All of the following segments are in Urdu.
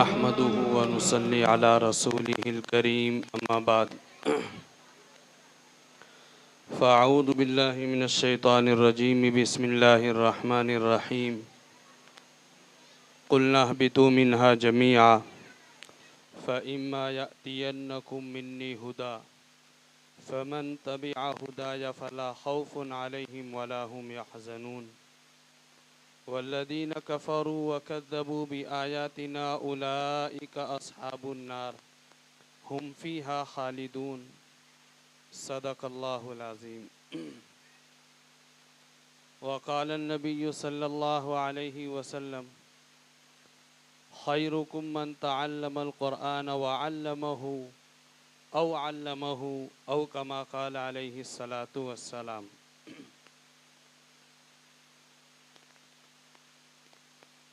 نحمده ونصلي على رسوله الكريم أما بعد فأعوذ بالله من الشيطان الرجيم بسم الله الرحمن الرحيم قلنا اهبطوا منها جميعا فإما يأتينكم مني هدى فمن تبع هداي فلا خوف عليهم ولا هم يحزنون والذين كفروا وكذبوا بآياتنا أولئك أصحاب النار هم فيها خالدون صدق الله العظيم وقال النبي صلى الله عليه وسلم خيركم من تعلم القرآن وعلمه أو علمه أو كما قال عليه الصلاة والسلام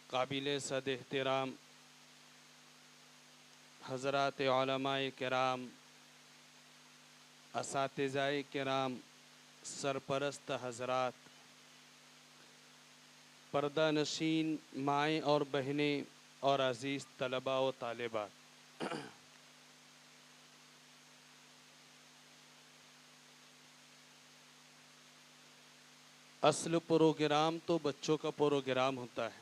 قابل صد احترام حضرات علماء کرام، اساتذہ کرام، سرپرست حضرات، پردہ نشین مائیں اور بہنیں اور عزیز طلباء و طالبات، اصل پروگرام تو بچوں کا پروگرام ہوتا ہے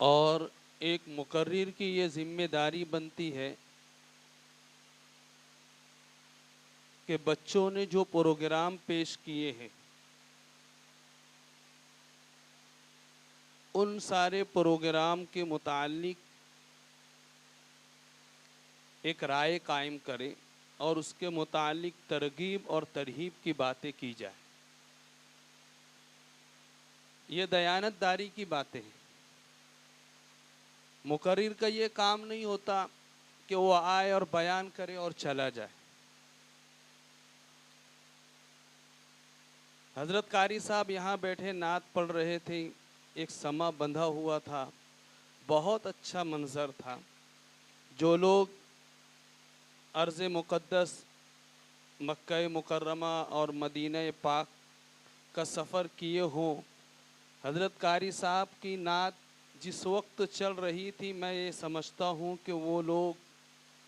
اور ایک مقرر کی یہ ذمہ داری بنتی ہے کہ بچوں نے جو پروگرام پیش کیے ہیں ان سارے پروگرام کے متعلق ایک رائے قائم کرے اور اس کے متعلق ترغیب اور ترہیب کی باتیں کی جائے۔ یہ دیانت داری کی باتیں ہیں۔ مقرر کا یہ کام نہیں ہوتا کہ وہ آئے اور بیان کرے اور چلا جائے۔ حضرت قاری صاحب یہاں بیٹھے نعت پڑھ رہے تھے، ایک سما بندھا ہوا تھا، بہت اچھا منظر تھا۔ جو لوگ ارض مقدس مکہ مکرمہ اور مدینہ پاک کا سفر کیے ہوں، حضرت قاری صاحب کی نعت جس وقت چل رہی تھی میں یہ سمجھتا ہوں کہ وہ لوگ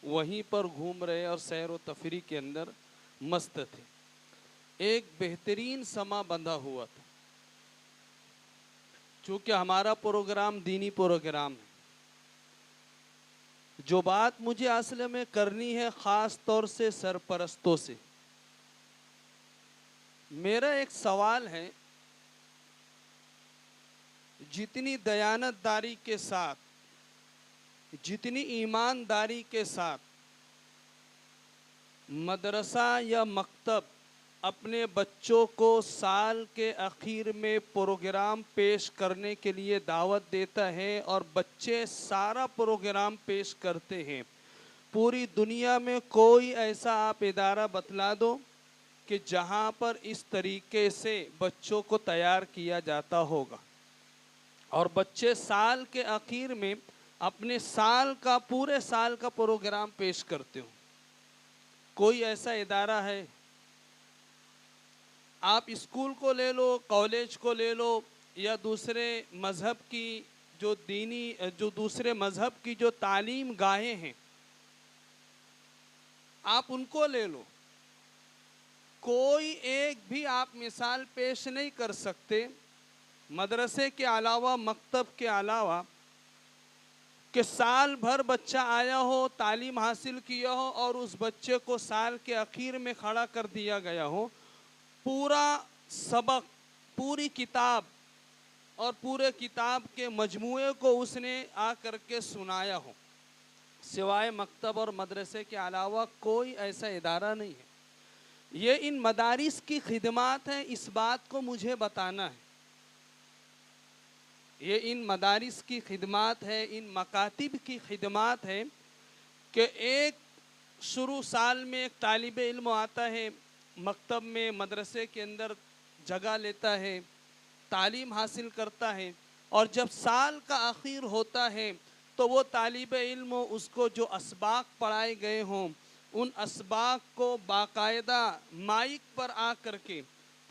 وہیں پر گھوم رہے اور سیر و تفریح کے اندر مست تھے۔ ایک بہترین سما بندھا ہوا تھا۔ چونکہ ہمارا پروگرام دینی پروگرام ہے، جو بات مجھے اصل میں کرنی ہے خاص طور سے سرپرستوں سے، میرا ایک سوال ہے، جتنی دیانت داری کے ساتھ، جتنی ایمانداری کے ساتھ مدرسہ یا مکتب اپنے بچوں کو سال کے اخیر میں پروگرام پیش کرنے کے لیے دعوت دیتا ہے اور بچے سارا پروگرام پیش کرتے ہیں، پوری دنیا میں کوئی ایسا آپ ادارہ بتلا دو کہ جہاں پر اس طریقے سے بچوں کو تیار کیا جاتا ہوگا اور بچے سال کے اخیر میں اپنے سال کا پورے سال کا پروگرام پیش کرتے ہوں؟ کوئی ایسا ادارہ ہے؟ آپ اسکول کو لے لو، کالج کو لے لو، یا دوسرے مذہب کی جو دوسرے مذہب کی جو تعلیم گاہیں ہیں آپ ان کو لے لو، کوئی ایک بھی آپ مثال پیش نہیں کر سکتے مدرسے کے علاوہ، مکتب کے علاوہ، کہ سال بھر بچہ آیا ہو، تعلیم حاصل کیا ہو اور اس بچے کو سال کے اخیر میں کھڑا کر دیا گیا ہو، پورا سبق، پوری کتاب اور پورے کتاب کے مجموعے کو اس نے آ کر کے سنایا ہو۔ سوائے مکتب اور مدرسے کے علاوہ کوئی ایسا ادارہ نہیں ہے۔ یہ ان مدارس کی خدمات ہیں، اس بات کو مجھے بتانا ہے۔ یہ ان مدارس کی خدمات ہے، ان مکاتب کی خدمات ہے کہ ایک شروع سال میں ایک طالب علم آتا ہے، مکتب میں مدرسے کے اندر جگہ لیتا ہے، تعلیم حاصل کرتا ہے، اور جب سال کا آخر ہوتا ہے تو وہ طالب علم اس کو جو اسباق پڑھائے گئے ہوں ان اسباق کو باقاعدہ مائک پر آ کر کے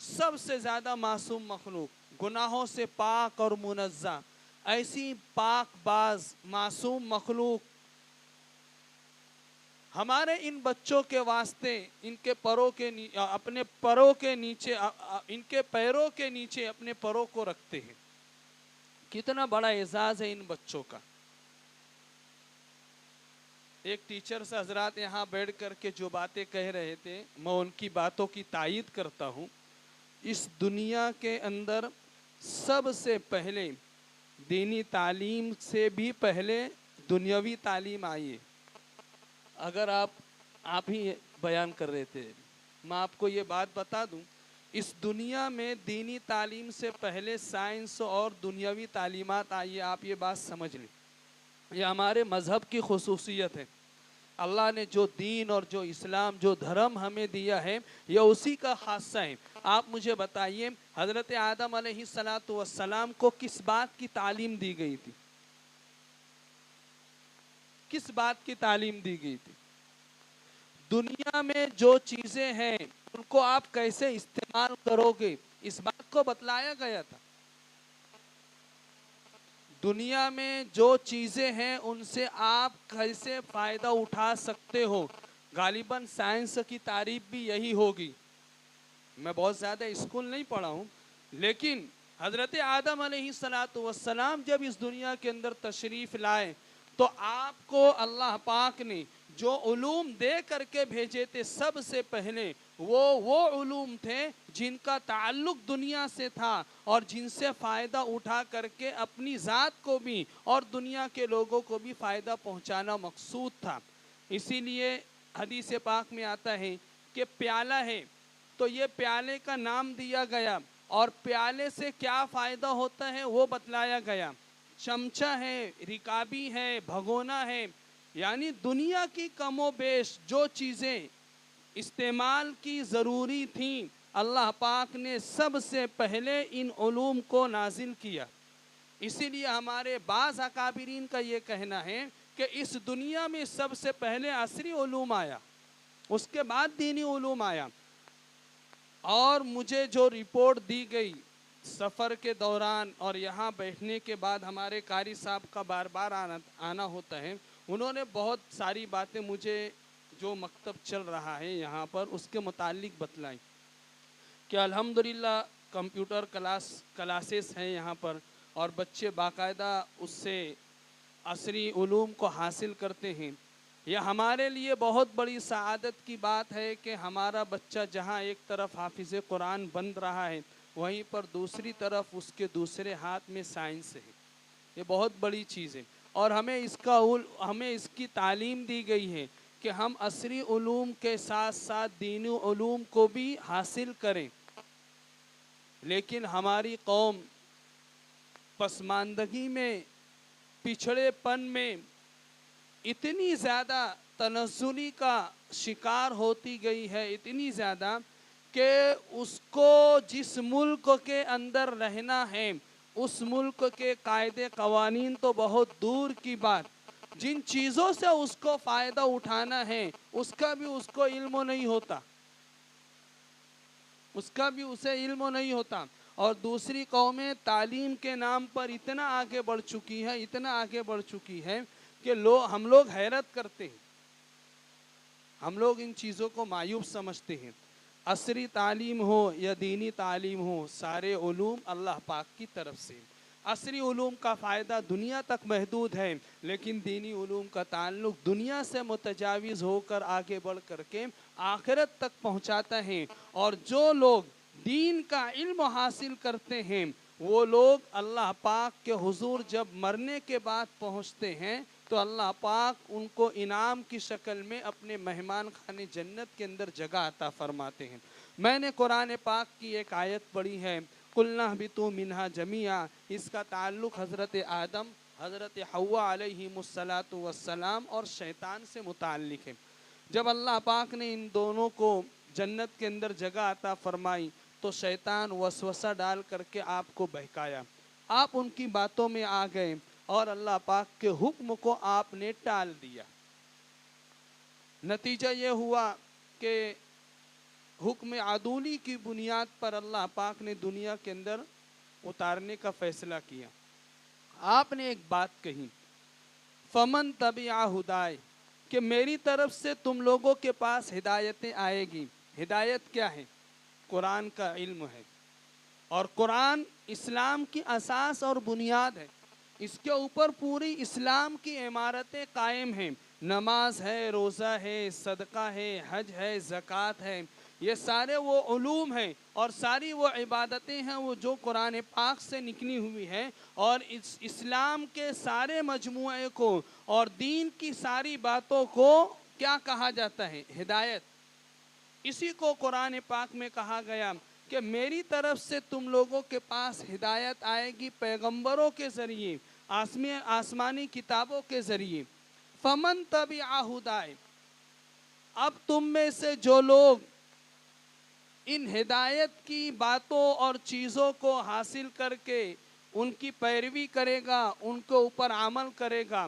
سب سے زیادہ معصوم مخلوق، گناہوں سے پاک اور منزہ، ایسی پاک باز معصوم مخلوق ہمارے ان بچوں کے واسطے ان کے پروں کے اپنے پروں کے نیچے ان کے پیروں کے نیچے اپنے پروں کو رکھتے ہیں. کتنا بڑا اعزاز ہے ان بچوں کا. ایک ٹیچر سے حضرات یہاں بیٹھ کر کے جو باتیں کہہ رہے تھے میں ان کی باتوں کی تائید کرتا ہوں. اس دنیا کے اندر سب سے پہلے دینی تعلیم سے بھی پہلے دنیاوی تعلیم آئی ہے. اگر آپ ہی بیان کر رہے تھے، میں آپ کو یہ بات بتا دوں، اس دنیا میں دینی تعلیم سے پہلے سائنس اور دنیاوی تعلیمات آئی ہے. آپ یہ بات سمجھ لیں، یہ ہمارے مذہب کی خصوصیت ہے. اللہ نے جو دین اور جو اسلام جو دھرم ہمیں دیا ہے یہ اسی کا خاصہ ہے. آپ مجھے بتائیے حضرت آدم علیہ السلام کو کس بات کی تعلیم دی گئی تھی؟ کس بات کی تعلیم دی گئی تھی؟ دنیا میں جو چیزیں ہیں ان کو آپ کیسے استعمال کرو گے اس بات کو بتلایا گیا تھا. دنیا میں جو چیزیں ہیں ان سے آپ کیسے فائدہ اٹھا سکتے ہو. غالباً سائنس کی تعریف بھی یہی ہوگی. میں بہت زیادہ اسکول نہیں پڑھا ہوں، لیکن حضرت آدم علیہ السلام جب اس دنیا کے اندر تشریف لائے تو آپ کو اللہ پاک نے جو علوم دے کر کے بھیجے تھے سب سے پہلے وہ علوم تھے جن کا تعلق دنیا سے تھا اور جن سے فائدہ اٹھا کر کے اپنی ذات کو بھی اور دنیا کے لوگوں کو بھی فائدہ پہنچانا مقصود تھا. اسی لیے حدیث پاک میں آتا ہے کہ پیالہ ہے تو یہ پیالے کا نام دیا گیا اور پیالے سے کیا فائدہ ہوتا ہے وہ بتلایا گیا. چمچہ ہے، رکابی ہے، بھگونا ہے، یعنی دنیا کی کم و بیش جو چیزیں استعمال کی ضروری تھیں اللہ پاک نے سب سے پہلے ان علوم کو نازل کیا. اسی لیے ہمارے بعض اکابرین کا یہ کہنا ہے کہ اس دنیا میں سب سے پہلے عصری علوم آیا، اس کے بعد دینی علوم آیا. اور مجھے جو رپورٹ دی گئی سفر کے دوران اور یہاں بیٹھنے کے بعد ہمارے قاری صاحب کا بار بار آنا ہوتا ہے، انہوں نے بہت ساری باتیں مجھے جو مکتب چل رہا ہے یہاں پر اس کے متعلق بتلائیں کہ الحمدللہ کمپیوٹر کلاسز ہیں یہاں پر اور بچے باقاعدہ اس سے عصری علوم کو حاصل کرتے ہیں. یہ ہمارے لیے بہت بڑی سعادت کی بات ہے کہ ہمارا بچہ جہاں ایک طرف حافظ قرآن بن رہا ہے وہیں پر دوسری طرف اس کے دوسرے ہاتھ میں سائنس ہے. یہ بہت بڑی چیز ہے اور ہمیں اس کی تعلیم دی گئی ہے کہ ہم عصری علوم کے ساتھ ساتھ دینی علوم کو بھی حاصل کریں. لیکن ہماری قوم پسماندگی میں، پچھڑے پن میں اتنی زیادہ تنزلی کا شکار ہوتی گئی ہے، اتنی زیادہ کہ اس کو جس ملک کے اندر رہنا ہے اس ملک کے قاعدے قوانین تو بہت دور کی بات، جن چیزوں سے اس کو فائدہ اٹھانا ہے اس کا بھی اس کو علم نہیں ہوتا، اس کا بھی اسے علم نہیں ہوتا. اور دوسری قومیں تعلیم کے نام پر اتنا آگے بڑھ چکی ہے کہ ہم لوگ حیرت کرتے ہیں، ہم لوگ ان چیزوں کو معیوب سمجھتے ہیں. عصری تعلیم ہو یا دینی تعلیم ہو، سارے علوم اللہ پاک کی طرف سے. عصری علوم کا فائدہ دنیا تک محدود ہے لیکن دینی علوم کا تعلق دنیا سے متجاوز ہو کر آگے بڑھ کر کے آخرت تک پہنچاتا ہے. اور جو لوگ دین کا علم حاصل کرتے ہیں وہ لوگ اللہ پاک کے حضور جب مرنے کے بعد پہنچتے ہیں تو اللہ پاک ان کو انعام کی شکل میں اپنے مہمان خانے جنت کے اندر جگہ عطا فرماتے ہیں. میں نے قرآن پاک کی ایک آیت پڑھی ہے، قُلْنَا اهْبِطُوا مِنْهَا جَمِيعًا. اس کا تعلق حضرت آدم، حضرت حوا علیہم السلام اور شیطان سے متعلق ہے. جب اللہ پاک نے ان دونوں کو جنت کے اندر جگہ عطا فرمائی تو شیطان وسوسہ ڈال کر کے آپ کو بہکایا، آپ ان کی باتوں میں آ گئے اور اللہ پاک کے حکم کو آپ نے ٹال دیا. نتیجہ یہ ہوا کہ حکم عدولی کی بنیاد پر اللہ پاک نے دنیا کے اندر اتارنے کا فیصلہ کیا۔ آپ نے ایک بات کہی، فمن تبع ہدائے، کہ میری طرف سے تم لوگوں کے پاس ہدایتیں آئے گی۔ ہدایت کیا ہے؟ قرآن کا علم ہے، اور قرآن اسلام کی اساس اور بنیاد ہے۔ اس کے اوپر پوری اسلام کی عمارتیں قائم ہیں۔ نماز ہے، روزہ ہے، صدقہ ہے، حج ہے، زکوٰۃ ہے، یہ سارے وہ علوم ہیں اور ساری وہ عبادتیں ہیں وہ جو قرآن پاک سے نکلی ہوئی ہیں، اور اس اسلام کے سارے مجموعے کو اور دین کی ساری باتوں کو کیا کہا جاتا ہے؟ ہدایت۔ اسی کو قرآن پاک میں کہا گیا کہ میری طرف سے تم لوگوں کے پاس ہدایت آئے گی پیغمبروں کے ذریعے، آسمانی کتابوں کے ذریعے۔ فمن تبع ہدائے، اب تم میں سے جو لوگ ان ہدایت کی باتوں اور چیزوں کو حاصل کر کے ان کی پیروی کرے گا، ان کے اوپر عمل کرے گا،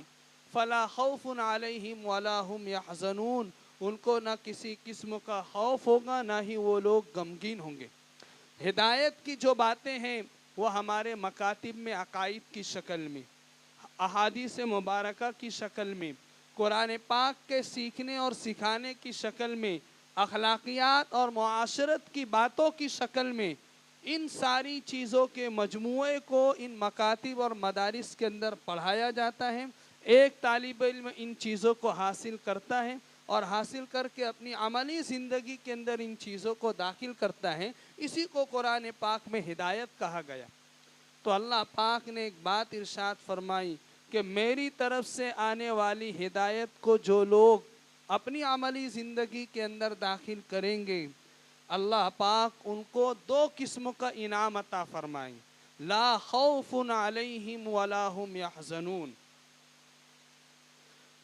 فلا خوف علیہم ولا هم یحزنون، ان کو نہ کسی قسم کا خوف ہوگا، نہ ہی وہ لوگ غمگین ہوں گے۔ ہدایت کی جو باتیں ہیں وہ ہمارے مکاتب میں عقائد کی شکل میں، احادیث مبارکہ کی شکل میں، قرآن پاک کے سیکھنے اور سکھانے کی شکل میں، اخلاقیات اور معاشرت کی باتوں کی شکل میں، ان ساری چیزوں کے مجموعے کو ان مکاتب اور مدارس کے اندر پڑھایا جاتا ہے۔ ایک طالب علم ان چیزوں کو حاصل کرتا ہے اور حاصل کر کے اپنی عملی زندگی کے اندر ان چیزوں کو داخل کرتا ہے۔ اسی کو قرآن پاک میں ہدایت کہا گیا۔ تو اللہ پاک نے ایک بات ارشاد فرمائی کہ میری طرف سے آنے والی ہدایت کو جو لوگ اپنی عملی زندگی کے اندر داخل کریں گے، اللہ پاک ان کو دو قسم کا انعام عطا فرمائیں، لا خوف علیہم ولا هم یحزنون،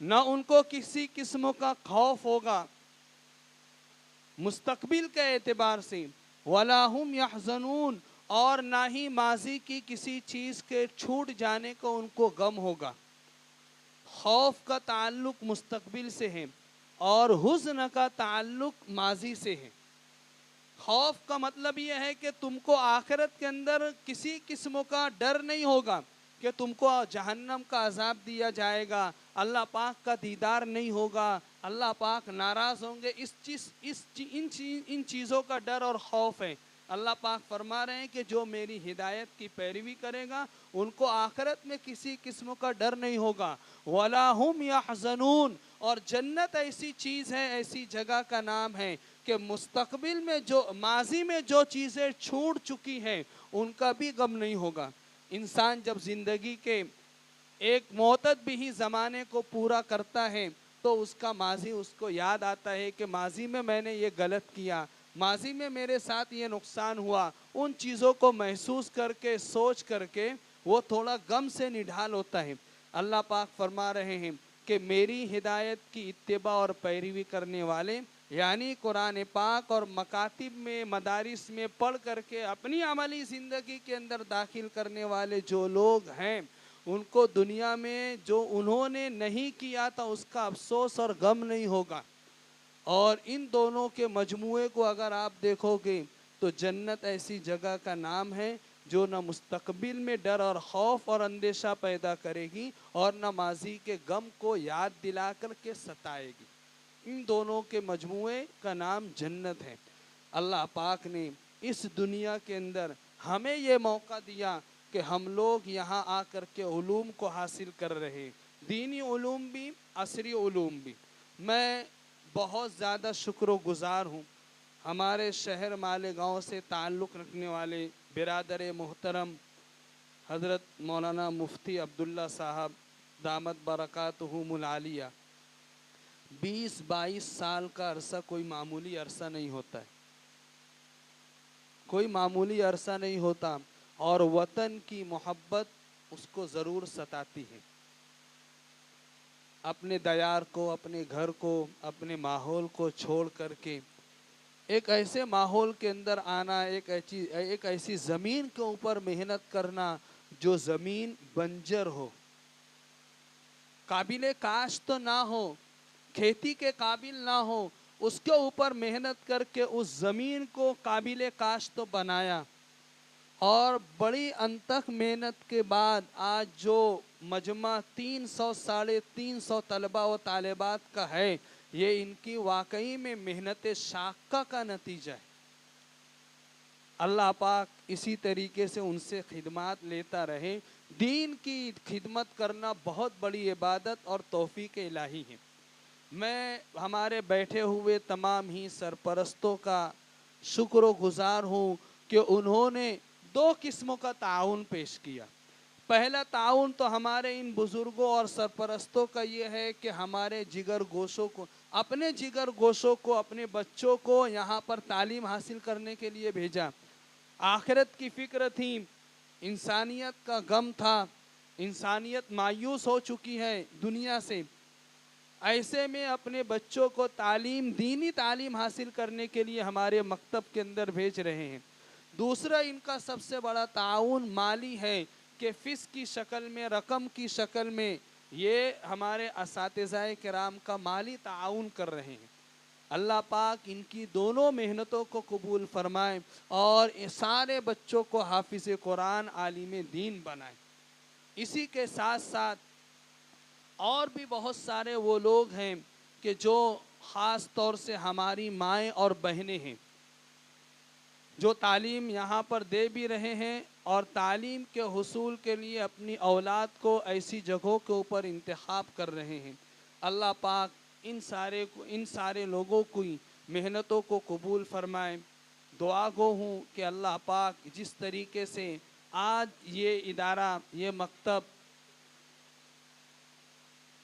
نہ ان کو کسی قسم کا خوف ہوگا مستقبل کے اعتبار سے، ولا هم یحزنون، اور نہ ہی ماضی کی کسی چیز کے چھوٹ جانے کو ان کو غم ہوگا۔ خوف کا تعلق مستقبل سے ہے اور حزن کا تعلق ماضی سے ہے۔ خوف کا مطلب یہ ہے کہ تم کو آخرت کے اندر کسی قسم کا ڈر نہیں ہوگا کہ تم کو جہنم کا عذاب دیا جائے گا، اللہ پاک کا دیدار نہیں ہوگا، اللہ پاک ناراض ہوں گے، ان چیزوں کا ڈر اور خوف ہے۔ اللہ پاک فرما رہے ہیں کہ جو میری ہدایت کی پیروی کرے گا ان کو آخرت میں کسی قسم کا ڈر نہیں ہوگا، وَلَا هُمْ يَحْزَنُونَ، اور جنت ایسی چیز ہے، ایسی جگہ کا نام ہے کہ مستقبل میں ماضی میں جو چیزیں چھوٹ چکی ہیں ان کا بھی غم نہیں ہوگا۔ انسان جب زندگی کے ایک معتد بھی زمانے کو پورا کرتا ہے تو اس کا ماضی اس کو یاد آتا ہے کہ ماضی میں نے یہ غلط کیا، ماضی میں میرے ساتھ یہ نقصان ہوا، ان چیزوں کو محسوس کر کے سوچ کر کے وہ تھوڑا غم سے نڈھال ہوتا ہے۔ اللہ پاک فرما رہے ہیں کہ میری ہدایت کی اتباع اور پیروی کرنے والے، یعنی قرآن پاک اور مکاتب میں مدارس میں پڑھ کر کے اپنی عملی زندگی کے اندر داخل کرنے والے جو لوگ ہیں، ان کو دنیا میں جو انہوں نے نہیں کیا تھا اس کا افسوس اور غم نہیں ہوگا۔ اور ان دونوں کے مجموعے کو اگر آپ دیکھو گے تو جنت ایسی جگہ کا نام ہے جو نہ مستقبل میں ڈر اور خوف اور اندیشہ پیدا کرے گی اور نہ ماضی کے غم کو یاد دلا کر کے ستائے گی۔ ان دونوں کے مجموعے کا نام جنت ہے۔ اللہ پاک نے اس دنیا کے اندر ہمیں یہ موقع دیا کہ ہم لوگ یہاں آ کر کے علوم کو حاصل کر رہے، دینی علوم بھی، عصری علوم بھی۔ میں بہت زیادہ شکر و گزار ہوں ہمارے شہر مالیگاؤں سے تعلق رکھنے والے برادر محترم حضرت مولانا مفتی عبداللہ صاحب دامت برکاتہم العالیہ۔ 20-22 سال کا عرصہ کوئی معمولی عرصہ نہیں ہوتا ہے، کوئی معمولی عرصہ نہیں ہوتا، اور وطن کی محبت اس کو ضرور ستاتی ہے۔ اپنے دیار کو، اپنے گھر کو، اپنے ماحول کو چھوڑ کر کے ایک ایسے ماحول کے اندر آنا، ایک ایسی زمین کے اوپر محنت کرنا جو زمین بنجر ہو، قابل کاشت نہ ہو، کھیتی کے قابل نہ ہو، اس کے اوپر محنت کر کے اس زمین کو قابل کاشت تو بنایا، اور بڑی انتھک محنت کے بعد آج جو مجمع 300 350 طلبہ و طالبات کا ہے، یہ ان کی واقعی میں محنت شاقہ کا نتیجہ ہے۔ اللہ پاک اسی طریقے سے ان سے خدمات لیتا رہے۔ دین کی خدمت کرنا بہت بڑی عبادت اور توفیق الہی ہے۔ میں ہمارے بیٹھے ہوئے تمام ہی سرپرستوں کا شکر و گزار ہوں کہ انہوں نے 2 قسموں کا تعاون پیش کیا۔ پہلا تعاون تو ہمارے ان بزرگوں اور سرپرستوں کا یہ ہے کہ ہمارے جگر گوشوں کو، اپنے جگر گوشوں کو، اپنے بچوں کو یہاں پر تعلیم حاصل کرنے کے لیے بھیجا۔ آخرت کی فکر تھی، انسانیت کا غم تھا، انسانیت مایوس ہو چکی ہے دنیا سے، ایسے میں اپنے بچوں کو تعلیم، دینی تعلیم حاصل کرنے کے لیے ہمارے مکتب کے اندر بھیج رہے ہیں۔ دوسرا ان کا سب سے بڑا تعاون مالی ہے کہ فیس کی شکل میں، رقم کی شکل میں یہ ہمارے اساتذہ کرام کا مالی تعاون کر رہے ہیں۔ اللہ پاک ان کی دونوں محنتوں کو قبول فرمائے اور سارے بچوں کو حافظ قرآن، عالم دین بنائے۔ اسی کے ساتھ ساتھ اور بھی بہت سارے وہ لوگ ہیں کہ جو خاص طور سے ہماری مائیں اور بہنیں ہیں، جو تعلیم یہاں پر دے بھی رہے ہیں اور تعلیم کے حصول کے لیے اپنی اولاد کو ایسی جگہوں کے اوپر انتخاب کر رہے ہیں۔ اللہ پاک ان سارے لوگوں کی محنتوں کو قبول فرمائے۔ دعا گو ہوں کہ اللہ پاک جس طریقے سے آج یہ ادارہ، یہ مکتب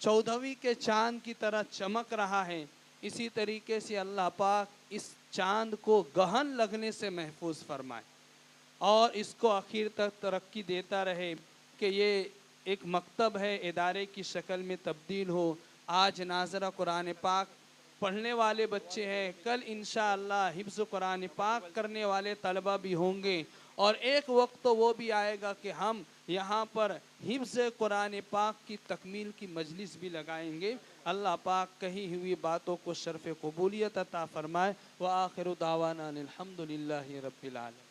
14ویں کے چاند کی طرح چمک رہا ہے، اسی طریقے سے اللہ پاک اس چاند کو گہن لگنے سے محفوظ فرمائے اور اس کو آخر تک ترقی دیتا رہے کہ یہ ایک مکتب ہے، ادارے کی شکل میں تبدیل ہو۔ آج ناظرہ قرآن پاک پڑھنے والے بچے ہیں، کل انشاءاللہ حفظ قرآن پاک کرنے والے طلبہ بھی ہوں گے، اور ایک وقت تو وہ بھی آئے گا کہ ہم یہاں پر حفظ قرآن پاک کی تکمیل کی مجلس بھی لگائیں گے۔ اللہ پاک کہی ہوئی باتوں کو شرف قبولیت عطا فرمائے۔ وآخر دعوانا الحمدللہ رب العالمین۔